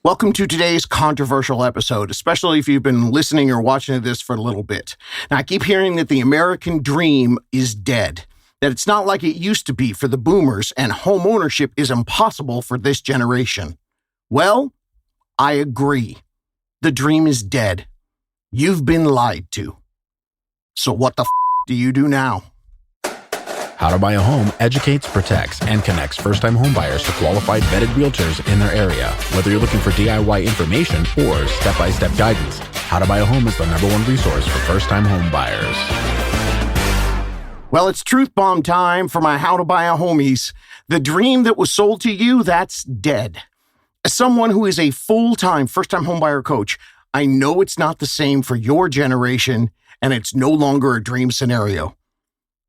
Welcome to today's controversial episode, especially if you've been listening or watching to this for a little bit. Now, I keep hearing that the American dream is dead, that it's not like it used to be for the boomers, and home ownership is impossible for this generation. Well, I agree. The dream is dead. You've been lied to. So what the do you do now? How to Buy a Home educates, protects, and connects first-time homebuyers to qualified vetted realtors in their area. Whether you're looking for DIY information or step-by-step guidance, How to Buy a Home is the #1 resource for first-time homebuyers. Well, it's truth bomb time for my How to Buy a Homies. The dream that was sold to you, that's dead. As someone who is a full-time first-time homebuyer coach, I know it's not the same for your generation, and it's no longer a dream scenario.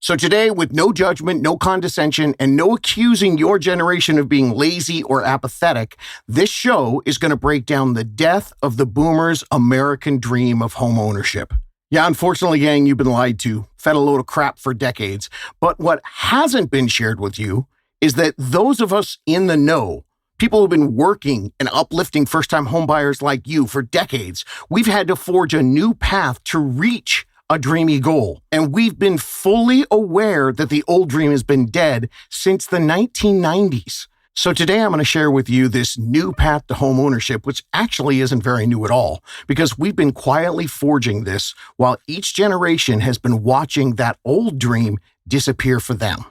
So today, with no judgment, no condescension, and no accusing your generation of being lazy or apathetic, this show is going to break down the death of the boomers' American dream of home ownership. Yeah, unfortunately, gang, you've been lied to, fed a load of crap for decades. But what hasn't been shared with you is that those of us in the know, people who've been working and uplifting first-time homebuyers like you for decades, we've had to forge a new path to reach a dreamy goal. And we've been fully aware that the old dream has been dead since the 1990s. So today I'm going to share with you this new path to home ownership, which actually isn't very new at all, because we've been quietly forging this while each generation has been watching that old dream disappear for them.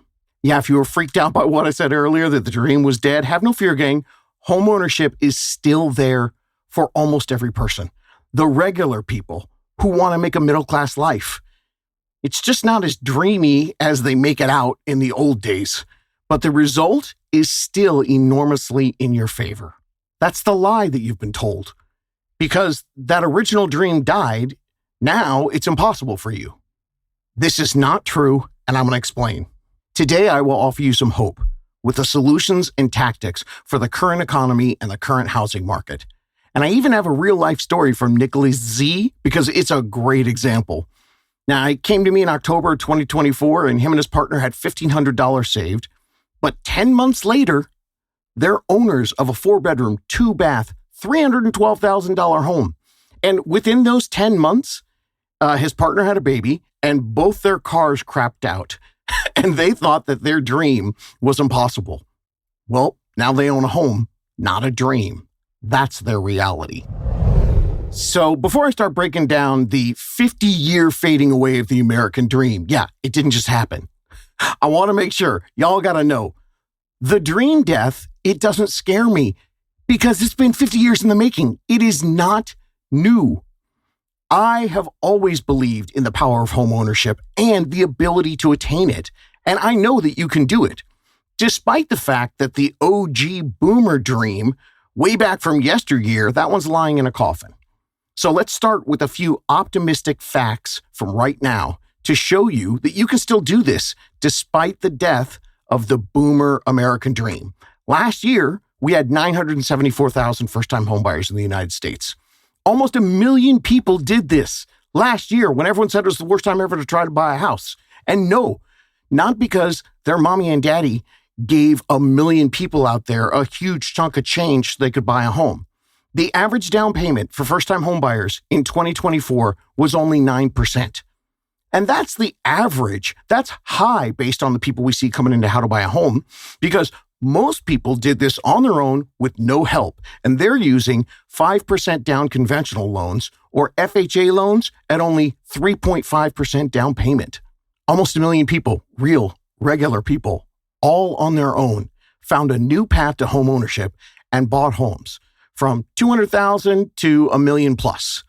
Yeah, if you were freaked out by what I said earlier, that the dream was dead, have no fear, gang. Home ownership is still there for almost every person. The regular people who want to make a middle-class life. It's just not as dreamy as they make it out in the old days, but the result is still enormously in your favor. That's the lie that you've been told. Because that original dream died, now it's impossible for you. This is not true, and I'm going to explain. Today, I will offer you some hope with the solutions and tactics for the current economy and the current housing market. And I even have a real-life story from Nicholas Z because it's a great example. Now, he came to me in October 2024, and him and his partner had $1,500 saved. But 10 months later, they're owners of a 4-bedroom, 2-bath, $312,000 home. And within those 10 months, his partner had a baby, and both their cars crapped out. And they thought that their dream was impossible. Well, now they own a home, not a dream. That's their reality. So before I start breaking down the 50-year fading away of the American dream, yeah, it didn't just happen. I want to make sure y'all got to know the dream death, it doesn't scare me because it's been 50 years in the making. It is not new. I have always believed in the power of home ownership and the ability to attain it. And I know that you can do it, despite the fact that the OG boomer dream way back from yesteryear, that one's lying in a coffin. So let's start with a few optimistic facts from right now to show you that you can still do this despite the death of the boomer American dream. Last year, we had 974,000 first-time homebuyers in the United States. Almost 1 million people did this last year when everyone said it was the worst time ever to try to buy a house. And no, not because their mommy and daddy gave 1 million people out there a huge chunk of change so they could buy a home. The average down payment for first-time homebuyers in 2024 was only 9%. And that's the average. That's high based on the people we see coming into How to Buy a Home, because most people did this on their own with no help, and they're using 5% down conventional loans or FHA loans at only 3.5% down payment. Almost 1 million people, real, regular people, all on their own, found a new path to home ownership and bought homes from 200,000 to 1 million plus.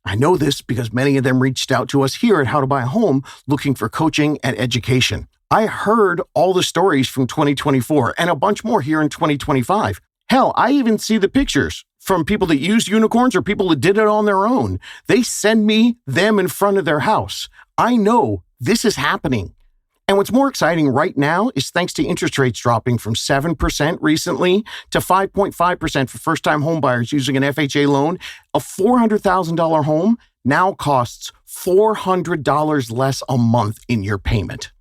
I know this because many of them reached out to us here at How to Buy a Home looking for coaching and education. I heard all the stories from 2024 and a bunch more here in 2025. Hell, I even see the pictures from people that used unicorns or people that did it on their own. They send me them in front of their house. I know this is happening. And what's more exciting right now is thanks to interest rates dropping from 7% recently to 5.5% for first-time homebuyers using an FHA loan, a $400,000 home now costs $400 less a month in your payment.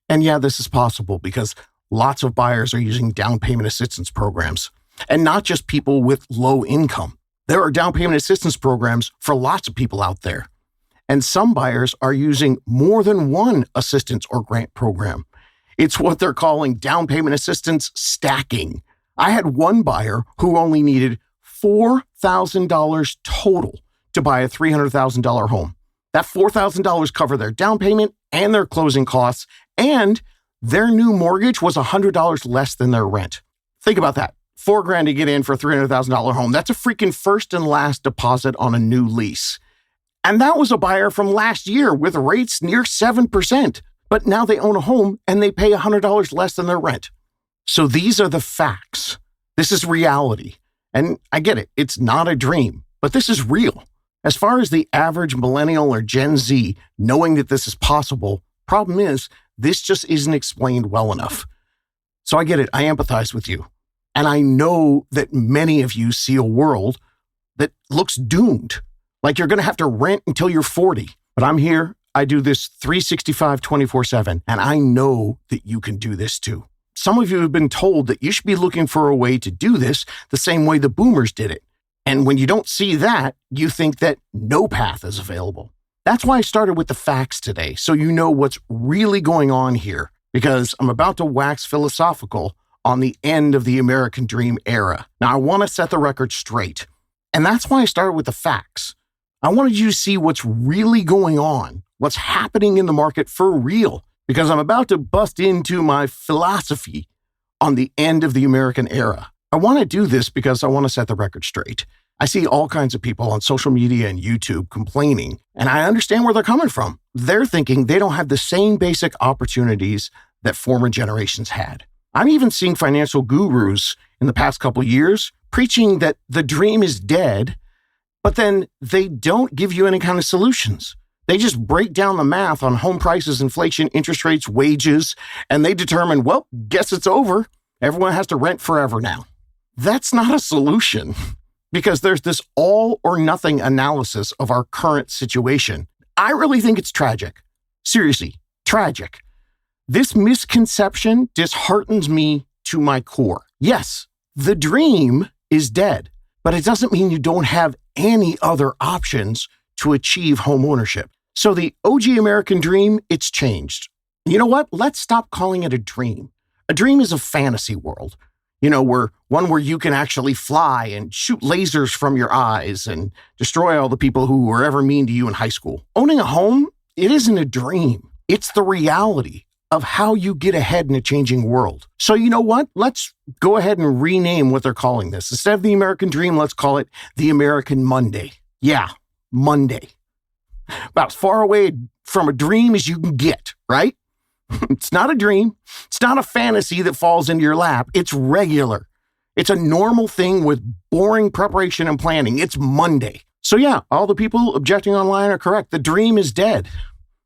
And yeah, this is possible because lots of buyers are using down payment assistance programs. And not just people with low income. There are down payment assistance programs for lots of people out there. And some buyers are using more than one assistance or grant program. It's what they're calling down payment assistance stacking. I had one buyer who only needed $4,000 total to buy a $300,000 home. That $4,000 covered their down payment and their closing costs, and their new mortgage was $100 less than their rent. Think about that. $4,000 to get in for a $300,000 home. That's a freaking first and last deposit on a new lease. And that was a buyer from last year with rates near 7%. But now they own a home and they pay $100 less than their rent. So these are the facts. This is reality. And I get it. It's not a dream, but this is real. As far as the average millennial or Gen Z knowing that this is possible, problem is this just isn't explained well enough. So I get it. I empathize with you. And I know that many of you see a world that looks doomed, like you're going to have to rent until you're 40. But I'm here. I do this 365, 24/7, and I know that you can do this too. Some of you have been told that you should be looking for a way to do this the same way the boomers did it. And when you don't see that, you think that no path is available. That's why I started with the facts today, so you know what's really going on here, because I'm about to wax philosophical on the end of the American dream era. Now, I want to set the record straight, and that's why I started with the facts. I wanted you to see what's really going on, what's happening in the market for real, because I'm about to bust into my philosophy on the end of the American era. I want to do this because I want to set the record straight. I see all kinds of people on social media and YouTube complaining, and I understand where they're coming from. They're thinking they don't have the same basic opportunities that former generations had. I'm even seeing financial gurus in the past couple years preaching that the dream is dead, but then they don't give you any kind of solutions. They just break down the math on home prices, inflation, interest rates, wages, and they determine, well, guess it's over. Everyone has to rent forever now. That's not a solution, because there's this all or nothing analysis of our current situation. I really think it's tragic. Seriously, tragic. This misconception disheartens me to my core. Yes, the dream is dead, but it doesn't mean you don't have any other options to achieve home ownership. So the OG American dream, it's changed. You know what? Let's stop calling it a dream. A dream is a fantasy world. Where you can actually fly and shoot lasers from your eyes and destroy all the people who were ever mean to you in high school. Owning a home, it isn't a dream. It's the reality of how you get ahead in a changing world. So you know what? Let's go ahead and rename what they're calling this. Instead of the American dream, let's call it the American Monday. Yeah, Monday. About as far away from a dream as you can get, right? It's not a dream. It's not a fantasy that falls into your lap. It's regular. It's a normal thing with boring preparation and planning. It's Monday. So yeah, all the people objecting online are correct. The dream is dead.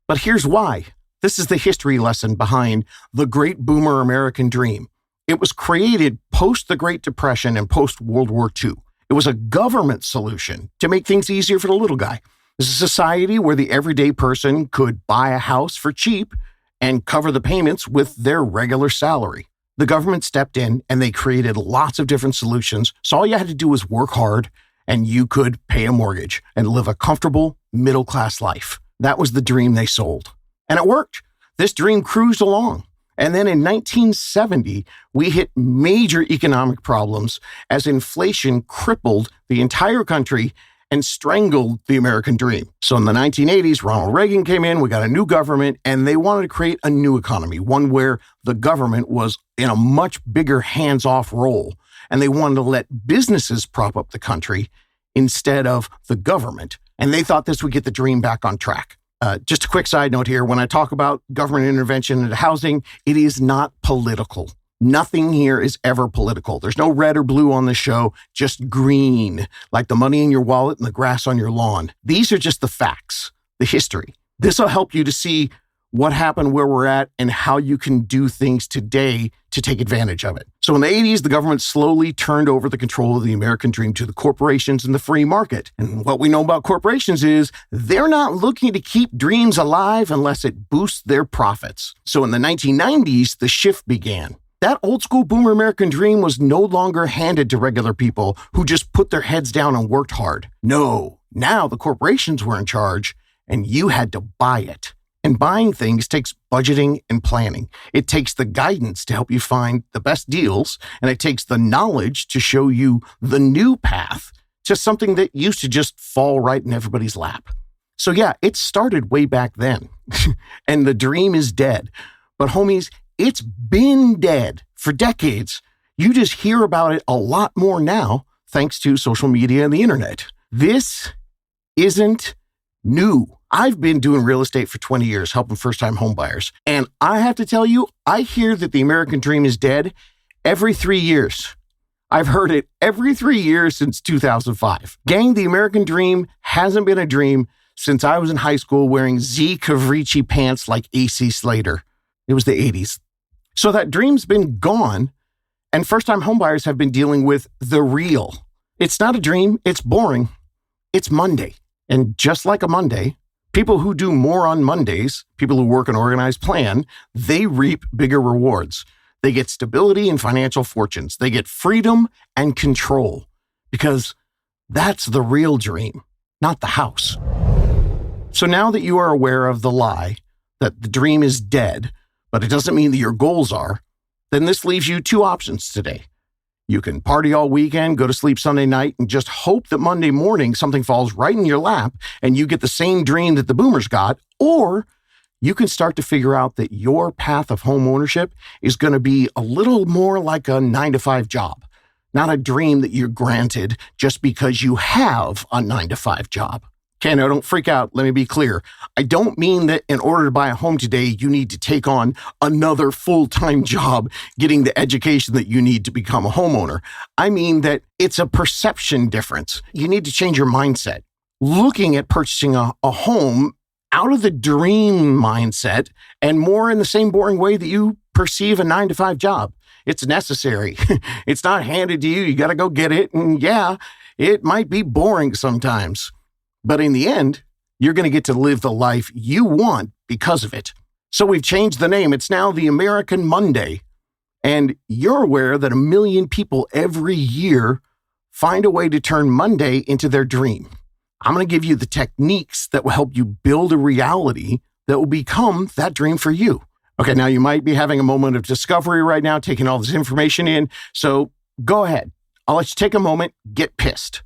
But here's why. This is the history lesson behind the great boomer American dream. It was created post the Great Depression and post World War II. It was a government solution to make things easier for the little guy. It's a society where the everyday person could buy a house for cheap and cover the payments with their regular salary. The government stepped in and they created lots of different solutions. So all you had to do was work hard and you could pay a mortgage and live a comfortable middle-class life. That was the dream they sold. And it worked. This dream cruised along. And then in 1970, we hit major economic problems as inflation crippled the entire country and strangled the American dream. So in the 1980s, Ronald Reagan came in, we got a new government, and they wanted to create a new economy, one where the government was in a much bigger hands-off role. And they wanted to let businesses prop up the country instead of the government. And they thought this would get the dream back on track. Just a quick side note here. When I talk about government intervention into housing, it is not political. Nothing here is ever political. There's no red or blue on this show, just green, like the money in your wallet and the grass on your lawn. These are just the facts, the history. This will help you to see what happened, where we're at, and how you can do things today to take advantage of it. So in the 80s, the government slowly turned over the control of the American dream to the corporations and the free market. And what we know about corporations is they're not looking to keep dreams alive unless it boosts their profits. So in the 1990s, the shift began. That old school boomer American dream was no longer handed to regular people who just put their heads down and worked hard. No, now the corporations were in charge and you had to buy it. And buying things takes budgeting and planning. It takes the guidance to help you find the best deals, and it takes the knowledge to show you the new path to something that used to just fall right in everybody's lap. So yeah, it started way back then, and the dream is dead. But homies, it's been dead for decades. You just hear about it a lot more now, thanks to social media and the internet. This isn't new. I've been doing real estate for 20 years, helping first-time homebuyers. And I have to tell you, I hear that the American dream is dead every 3 years. I've heard it every 3 years since 2005. Gang, the American dream hasn't been a dream since I was in high school wearing Z Cavrici pants like AC Slater. It was the 80s. So that dream's been gone, and first-time homebuyers have been dealing with the real. It's not a dream, it's boring. It's Monday. And just like a Monday, people who do more on Mondays, people who work an organized plan, they reap bigger rewards. They get stability and financial fortunes. They get freedom and control, because that's the real dream, not the house. So now that you are aware of the lie, that the dream is dead, but it doesn't mean that your goals are, then this leaves you two options today. You can party all weekend, go to sleep Sunday night, and just hope that Monday morning something falls right in your lap and you get the same dream that the boomers got. Or you can start to figure out that your path of home ownership is going to be a little more like a 9-to-5 job, not a dream that you're granted just because you have a 9-to-5 job. Okay, now don't freak out. Let me be clear. I don't mean that in order to buy a home today, you need to take on another full-time job getting the education that you need to become a homeowner. I mean that it's a perception difference. You need to change your mindset. Looking at purchasing a home out of the dream mindset and more in the same boring way that you perceive a 9-to-5 job. It's necessary. It's not handed to you. You got to go get it. And yeah, it might be boring sometimes. But in the end, you're going to get to live the life you want because of it. So we've changed the name. It's now the American Monday. And you're aware that 1 million people every year find a way to turn Monday into their dream. I'm going to give you the techniques that will help you build a reality that will become that dream for you. Okay, now you might be having a moment of discovery right now, taking all this information in. So go ahead. I'll let you take a moment, get pissed.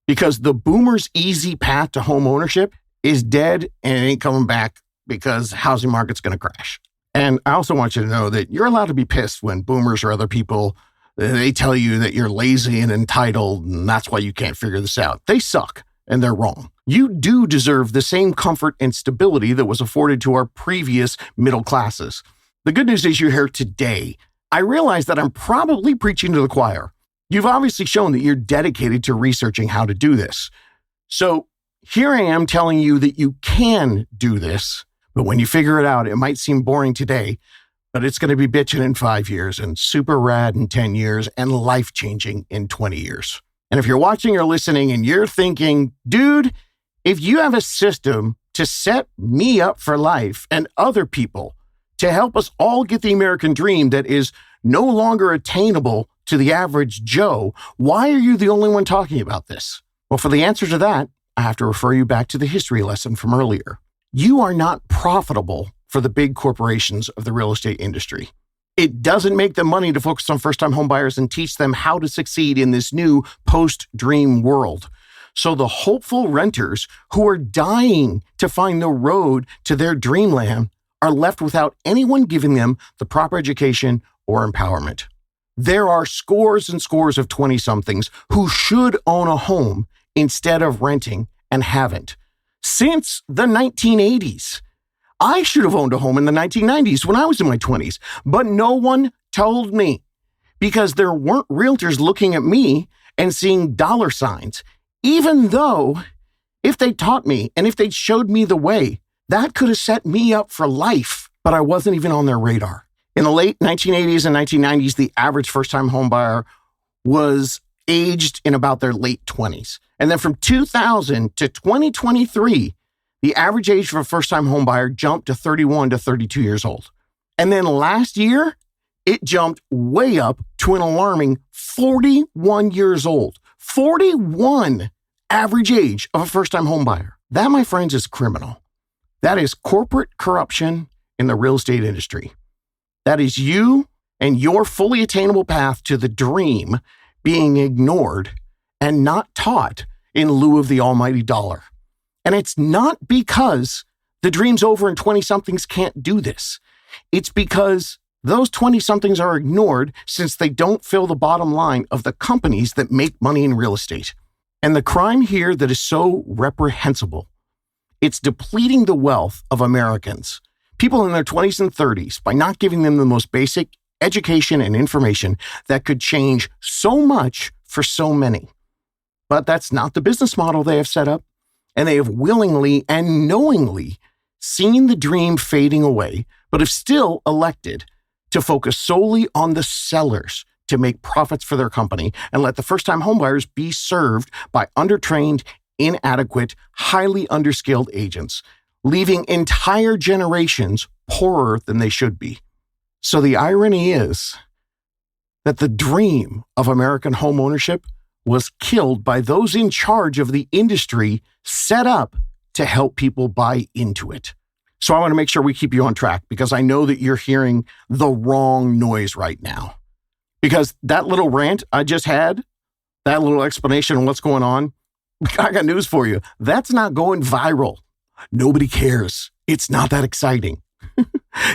Because the boomers' easy path to home ownership is dead and it ain't coming back because the housing market's going to crash. And I also want you to know that you're allowed to be pissed when boomers or other people, they tell you that you're lazy and entitled and that's why you can't figure this out. They suck and they're wrong. You do deserve the same comfort and stability that was afforded to our previous middle classes. The good news is you're here today. I realize that I'm probably preaching to the choir. You've obviously shown that you're dedicated to researching how to do this. So here I am telling you that you can do this, but when you figure it out, it might seem boring today, but it's going to be bitching in 5 years and super rad in 10 years and life-changing in 20 years. And if you're watching or listening and you're thinking, dude, if you have a system to set me up for life and other people to help us all get the American dream that is no longer attainable to the average Joe, why are you the only one talking about this? Well, for the answer to that, I have to refer you back to the history lesson from earlier. You are not profitable for the big corporations of the real estate industry. It doesn't make them money to focus on first-time homebuyers and teach them how to succeed in this new post-dream world. So the hopeful renters who are dying to find the road to their dreamland are left without anyone giving them the proper education or empowerment. There are scores and scores of 20-somethings who should own a home instead of renting and haven't. Since the 1980s. I should have owned a home in the 1990s when I was in my 20s, but no one told me because there weren't realtors looking at me and seeing dollar signs, even though if they taught me and if they showed me the way, that could have set me up for life, but I wasn't even on their radar. In the late 1980s and 1990s, the average first-time homebuyer was aged in about their late 20s. And then from 2000 to 2023, the average age for a first-time homebuyer jumped to 31 to 32 years old. And then last year, It jumped way up to an alarming 41 years old. 41 average age of a first-time home buyer. That, my friends, is criminal. That is corporate corruption in the real estate industry. That is you and your fully attainable path to the dream being ignored and not taught in lieu of the almighty dollar. And it's not because the dream's over and 20-somethings can't do this. It's because those 20-somethings are ignored since they don't fill the bottom line of the companies that make money in real estate. And the crime here that is so reprehensible, it's depleting the wealth of Americans, people in their 20s and 30s, by not giving them the most basic education and information that could change so much for so many. But that's not the business model they have set up, and they have willingly and knowingly seen the dream fading away, but have still elected to focus solely on the sellers to make profits for their company and let the first-time homebuyers be served by undertrained, inadequate, highly underskilled agents, leaving entire generations poorer than they should be. So the irony is that the dream of American homeownership was killed by those in charge of the industry set up to help people buy into it. So I want to make sure we keep you on track because I know that you're hearing the wrong noise right now. Because that little rant I just had, that little explanation on what's going on, I got news for you. That's not going viral. Nobody cares. It's not that exciting.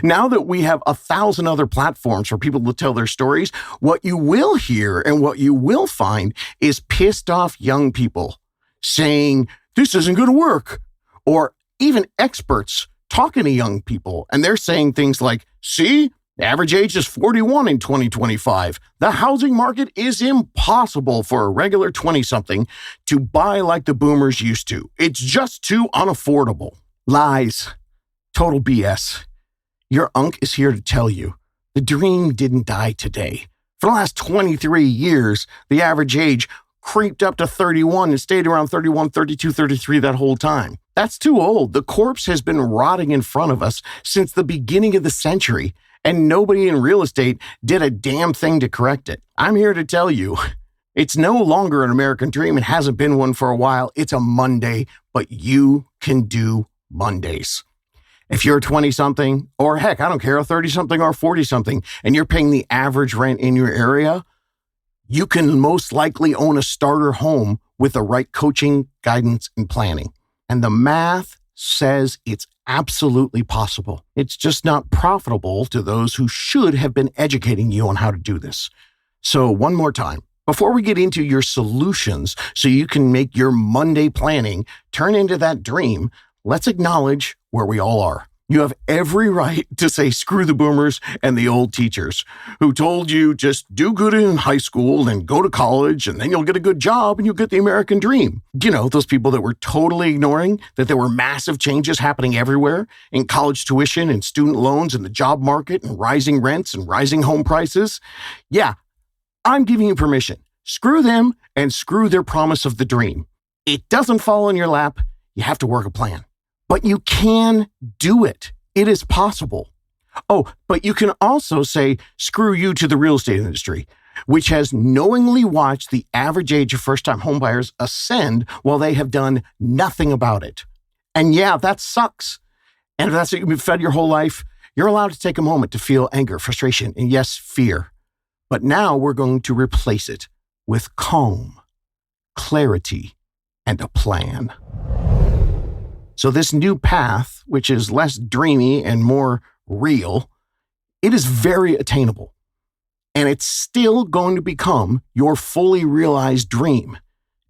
Now that we have 1,000 other platforms for people to tell their stories, what you will hear and what you will find is pissed off young people saying, this isn't going to work. Or even experts talking to young people, and they're saying things like, see, the average age is 41 in 2025. The housing market is impossible for a regular 20-something to buy like the boomers used to. It's just too unaffordable. Lies. Total BS. Your unk is here to tell you the dream didn't die today. For the last 23 years, the average age creeped up to 31 and stayed around 31, 32, 33 that whole time. That's too old. The corpse has been rotting in front of us since the beginning of the century, and nobody in real estate did a damn thing to correct it. I'm here to tell you, it's no longer an American dream. It hasn't been one for a while. It's a Monday, but you can do Mondays. If you're a 20-something, or heck, I don't care, a 30-something or 40-something, and you're paying the average rent in your area, you can most likely own a starter home with the right coaching, guidance, and planning. And the math says it's absolutely possible. It's just not profitable to those who should have been educating you on how to do this. So one more time, before we get into your solutions so you can make your Monday planning turn into that dream, let's acknowledge where we all are. You have every right to say screw the boomers and the old teachers who told you just do good in high school and go to college and then you'll get a good job and you'll get the American dream. You know, those people that were totally ignoring that there were massive changes happening everywhere in college tuition and student loans and the job market and rising rents and rising home prices. Yeah, I'm giving you permission. Screw them and screw their promise of the dream. It doesn't fall in your lap. You have to work a plan. But you can do it. It is possible. Oh, but you can also say, screw you to the real estate industry, which has knowingly watched the average age of first-time homebuyers ascend while they have done nothing about it. And yeah, that sucks. And if that's what you've been fed your whole life, you're allowed to take a moment to feel anger, frustration, and yes, fear. But now we're going to replace it with calm, clarity, and a plan. So this new path, which is less dreamy and more real, it is very attainable. And it's still going to become your fully realized dream.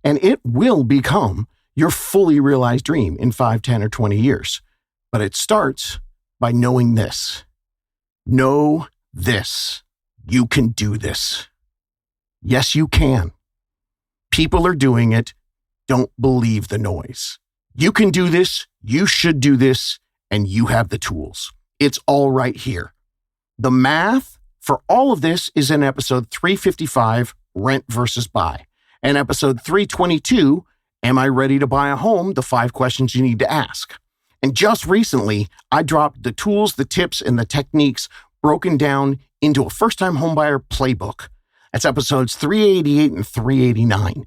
And it will become your fully realized dream in 5, 10, or 20 years. But it starts by knowing this. Know this. You can do this. Yes, you can. People are doing it. Don't believe the noise. You can do this, you should do this, and you have the tools. It's all right here. The math for all of this is in episode 355, Rent versus Buy, and episode 322, Am I Ready to Buy a Home? The 5 questions you need to ask. And just recently, I dropped the tools, the tips, and the techniques broken down into a first-time homebuyer playbook. That's episodes 388 and 389.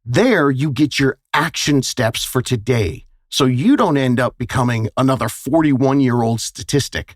There, you get your action steps for today, so you don't end up becoming another 41-year-old statistic.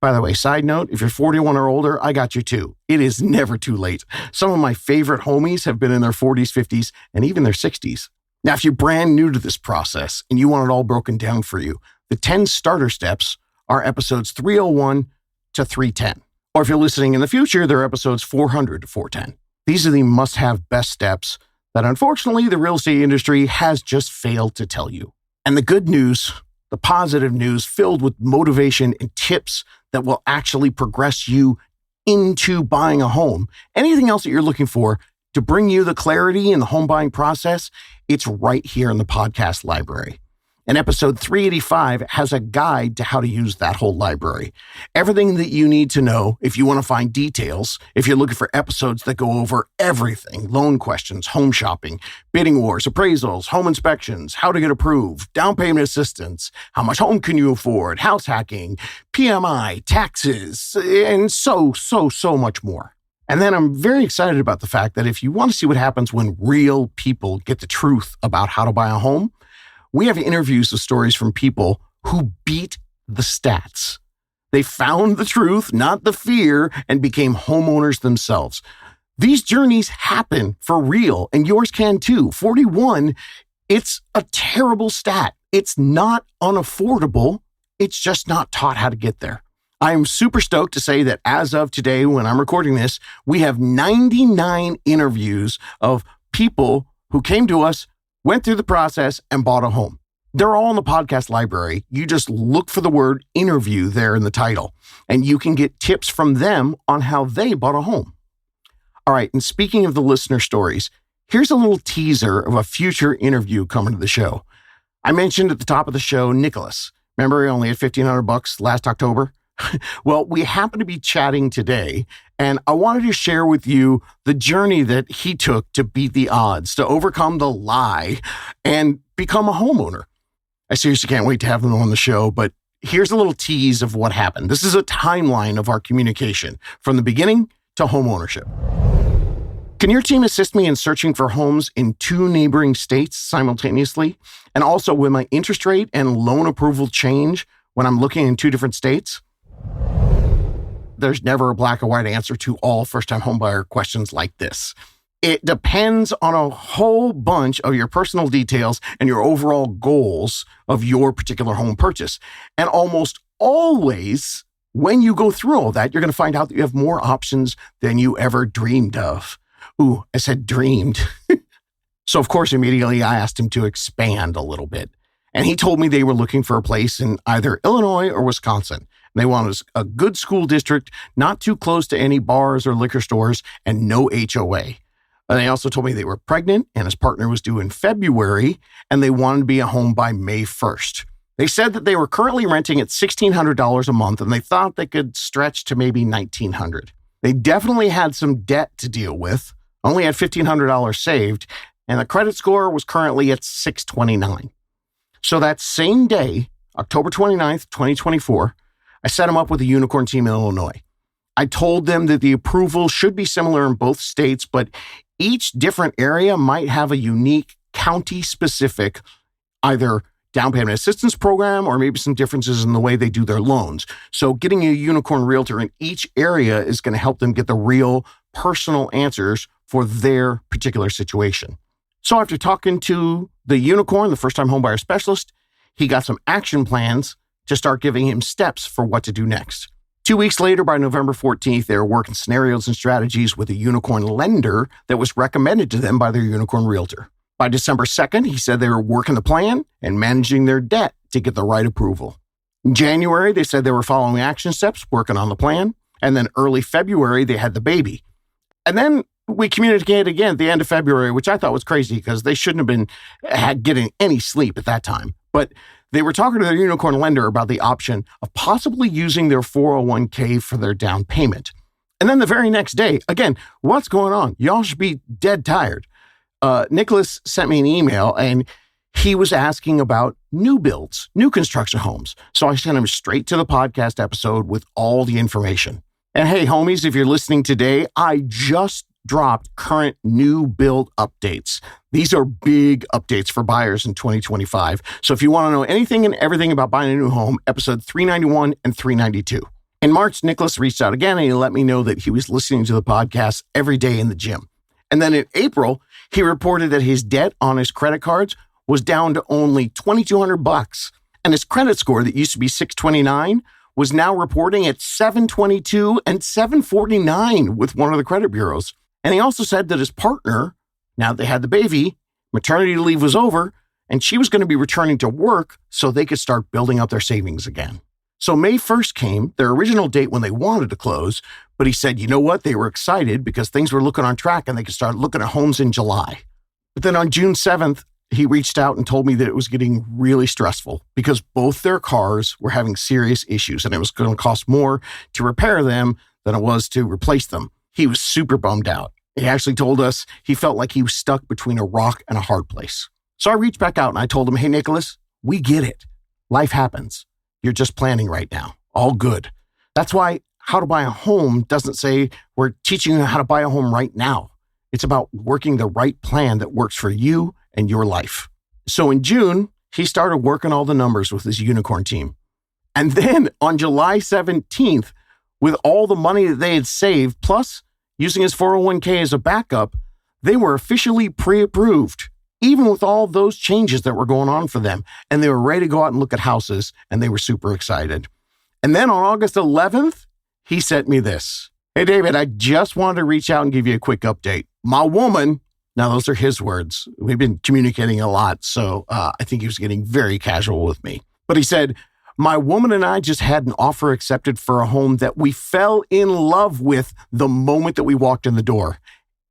By the way, side note, if you're 41 or older, I got you too. It is never too late. Some of my favorite homies have been in their 40s, 50s, and even their 60s. Now, if you're brand new to this process and you want it all broken down for you, the 10 starter steps are episodes 301 to 310. Or if you're listening in the future, they're episodes 400 to 410. These are the must-have best steps that unfortunately the real estate industry has just failed to tell you. And the good news, the positive news filled with motivation and tips that will actually progress you into buying a home. Anything else that you're looking for to bring you the clarity in the home buying process, it's right here in the podcast library. And episode 385 has a guide to how to use that whole library. Everything that you need to know if you want to find details, if you're looking for episodes that go over everything, loan questions, home shopping, bidding wars, appraisals, home inspections, how to get approved, down payment assistance, how much home can you afford, house hacking, PMI, taxes, and so much more. And then I'm very excited about the fact that if you want to see what happens when real people get the truth about how to buy a home, we have interviews with stories from people who beat the stats. They found the truth, not the fear, and became homeowners themselves. These journeys happen for real, and yours can too. 41, it's a terrible stat. It's not unaffordable. It's just not taught how to get there. I am super stoked to say that as of today, when I'm recording this, we have 99 interviews of people who came to us, went through the process, and bought a home. They're all in the podcast library. You just look for the word interview there in the title, and you can get tips from them on how they bought a home. All right, and speaking of the listener stories, here's a little teaser of a future interview coming to the show. I mentioned at the top of the show, Nicholas. Remember, he only had $1,500 last October? Well, we happen to be chatting today, and I wanted to share with you the journey that he took to beat the odds, to overcome the lie, and become a homeowner. I seriously can't wait to have him on the show, but here's a little tease of what happened. This is a timeline of our communication from the beginning to homeownership. Can your team assist me in searching for homes in 2 neighboring states simultaneously? And also, will my interest rate and loan approval change when I'm looking in 2 different states? There's never a black or white answer to all first-time homebuyer questions like this. It depends on a whole bunch of your personal details and your overall goals of your particular home purchase. And almost always, when you go through all that, you're going to find out that you have more options than you ever dreamed of. Ooh, I said dreamed. So, of course, immediately I asked him to expand a little bit. And he told me they were looking for a place in either Illinois or Wisconsin. They wanted a good school district, not too close to any bars or liquor stores, and no HOA. And they also told me they were pregnant and his partner was due in February, and they wanted to be a home by May 1st. They said that they were currently renting at $1,600 a month, and they thought they could stretch to maybe $1,900. They definitely had some debt to deal with, only had $1,500 saved, and the credit score was currently at 629. So that same day, October 29th, 2024, I set them up with a unicorn team in Illinois. I told them that the approval should be similar in both states, but each different area might have a unique county-specific either down payment assistance program or maybe some differences in the way they do their loans. So getting a unicorn realtor in each area is going to help them get the real personal answers for their particular situation. So after talking to the unicorn, the first-time homebuyer specialist, he got some action plans to start giving him steps for what to do next. 2 weeks later, by November 14th, they were working scenarios and strategies with a unicorn lender that was recommended to them by their unicorn realtor. By December 2nd, he said they were working the plan and managing their debt to get the right approval. In January, they said they were following action steps, working on the plan. And then early February, they had the baby. And then we communicated again at the end of February, which I thought was crazy because they shouldn't have been getting any sleep at that time. But they were talking to their unicorn lender about the option of possibly using their 401k for their down payment. And then the very next day, again, what's going on? Y'all should be dead tired. Nicholas sent me an email and he was asking about new builds, new construction homes. So I sent him straight to the podcast episode with all the information. And hey, homies, if you're listening today, I just dropped current new build updates. These are big updates for buyers in 2025. So if you want to know anything and everything about buying a new home, episode 391 and 392. In March, Nicholas reached out again and he let me know that he was listening to the podcast every day in the gym. And then in April, he reported that his debt on his credit cards was down to only $2,200. And his credit score that used to be 629 was now reporting at 722 and 749 with one of the credit bureaus. And he also said that his partner, now that they had the baby, maternity leave was over, and she was going to be returning to work so they could start building up their savings again. So May 1st came, their original date when they wanted to close, but he said, you know what? They were excited because things were looking on track and they could start looking at homes in July. But then on June 7th, he reached out and told me that it was getting really stressful because both their cars were having serious issues and it was going to cost more to repair them than it was to replace them. He was super bummed out. He actually told us he felt like he was stuck between a rock and a hard place. So I reached back out and I told him, hey, Nicholas, we get it. Life happens. You're just planning right now. All good. That's why How to Buy a Home doesn't say we're teaching you how to buy a home right now. It's about working the right plan that works for you and your life. So in June, he started working all the numbers with his unicorn team. And then on July 17th, with all the money that they had saved, plus using his 401k as a backup, they were officially pre-approved, even with all those changes that were going on for them. And they were ready to go out and look at houses, and they were super excited. And then on August 11th, he sent me this. Hey, David, I just wanted to reach out and give you a quick update. My woman, now those are his words. We've been communicating a lot, so I think he was getting very casual with me. But he said, my woman and I just had an offer accepted for a home that we fell in love with the moment that we walked in the door.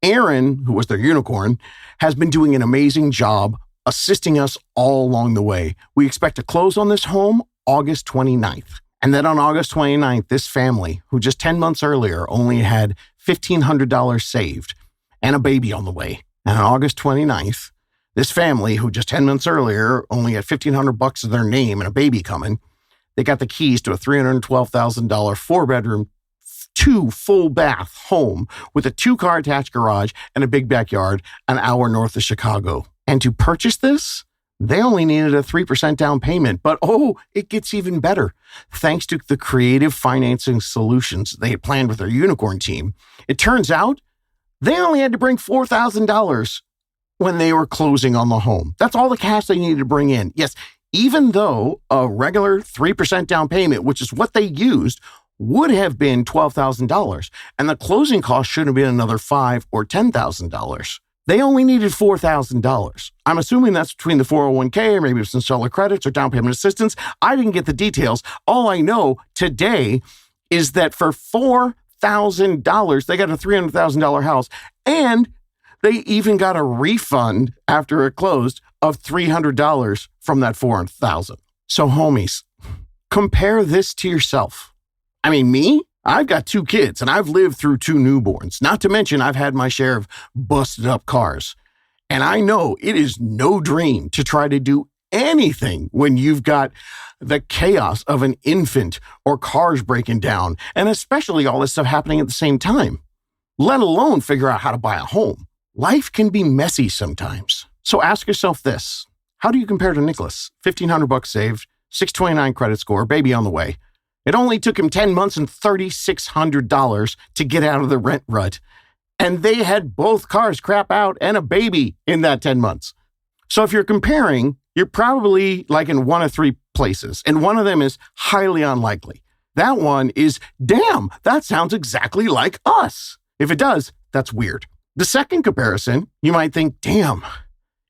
Aaron, who was their unicorn, has been doing an amazing job assisting us all along the way. We expect to close on this home August 29th. And then on August 29th, this family, who just 10 months earlier only had $1,500 saved and a baby on the way. And on August 29th, this family, who just 10 months earlier only had $1,500 of their name and a baby coming, they got the keys to a $312,000 four-bedroom, 2 full-bath home with a 2-car attached garage and a big backyard an hour north of Chicago. And to purchase this, they only needed a 3% down payment. But it gets even better. Thanks to the creative financing solutions they had planned with their unicorn team, it turns out they only had to bring $4,000 when they were closing on the home. That's all the cash they needed to bring in. Yes, even though a regular 3% down payment, which is what they used, would have been $12,000, and the closing cost should have been another $5,000 or $10,000. They only needed $4,000. I'm assuming that's between the 401k or maybe some seller credits or down payment assistance. I didn't get the details. All I know today is that for $4,000, they got a $300,000 house, and they even got a refund after it closed of $300 from that $400,000. So homies, compare this to yourself. I mean, me, I've got 2 kids and I've lived through 2 newborns. Not to mention I've had my share of busted up cars. And I know it is no dream to try to do anything when you've got the chaos of an infant or cars breaking down, and especially all this stuff happening at the same time, let alone figure out how to buy a home. Life can be messy sometimes. So ask yourself this. How do you compare to Nicholas? $1,500 saved, 629 credit score, baby on the way. It only took him 10 months and $3,600 to get out of the rent rut. And they had both cars crap out and a baby in that 10 months. So if you're comparing, you're probably like in one of 3 places. And one of them is highly unlikely. That one is, damn, that sounds exactly like us. If it does, that's weird. The second comparison, you might think, damn,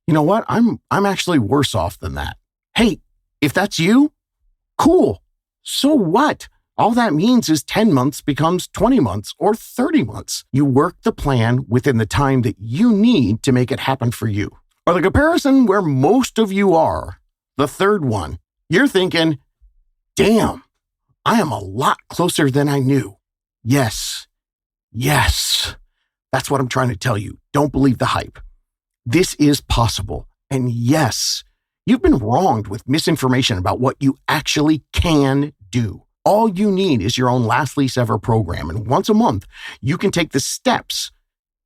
you know what? I'm actually worse off than that. Hey, if that's you, cool. So what? All that means is 10 months becomes 20 months or 30 months. You work the plan within the time that you need to make it happen for you. Or the comparison where most of you are, the third one, you're thinking, damn, I am a lot closer than I knew. Yes. That's what I'm trying to tell you. Don't believe the hype. This is possible. And yes, you've been wronged with misinformation about what you actually can do. All you need is your own last lease ever program. And once a month, you can take the steps.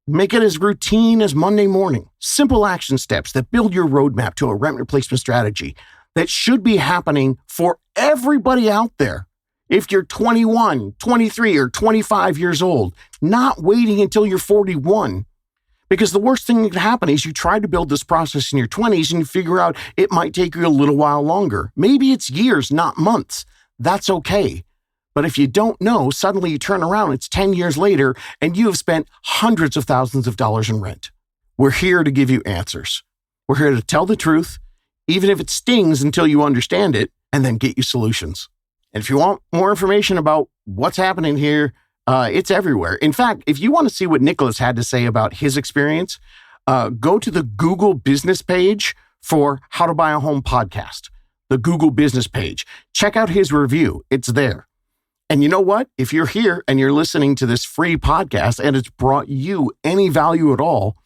Make it as routine as Monday morning. Simple action steps that build your roadmap to a rent replacement strategy that should be happening for everybody out there. If you're 21, 23, or 25 years old, not waiting until you're 41. Because the worst thing that can happen is you try to build this process in your 20s and you figure out it might take you a little while longer. Maybe it's years, not months. That's okay. But if you don't know, suddenly you turn around, it's 10 years later, and you have spent hundreds of thousands of dollars in rent. We're here to give you answers. We're here to tell the truth, even if it stings until you understand it, and then get you solutions. And if you want more information about what's happening here, it's everywhere. In fact, if you want to see what Nicholas had to say about his experience, go to the Google business page for How to Buy a Home podcast, the Google business page. Check out his review. It's there. And you know what? If you're here and you're listening to this free podcast and it's brought you any value at all,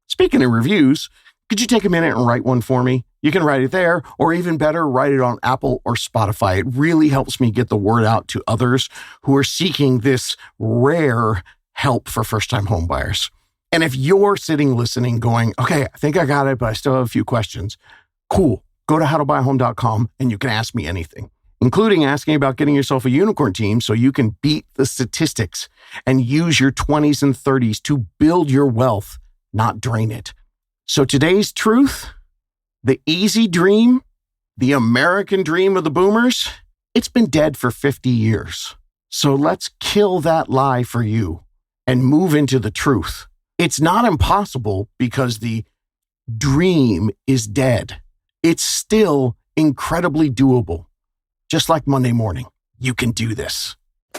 speaking of reviews, could you take a minute and write one for me? You can write it there, or even better, write it on Apple or Spotify. It really helps me get the word out to others who are seeking this rare help for first-time home buyers. And if you're sitting listening going, okay, I think I got it, but I still have a few questions, cool. Go to howtobuyahome.com and you can ask me anything, including asking about getting yourself a unicorn team so you can beat the statistics and use your 20s and 30s to build your wealth, not drain it. So today's truth, the easy dream, the American dream of the boomers, it's been dead for 50 years. So let's kill that lie for you and move into the truth. It's not impossible because the dream is dead. It's still incredibly doable. Just like Monday morning, you can do this.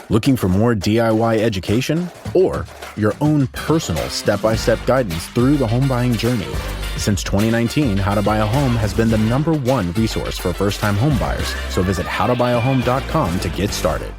Looking for more DIY education or your own personal step-by-step guidance through the home buying journey? Since 2019, How to Buy a Home has been the #1 resource for first-time home buyers. So visit howtobuy.com to get started.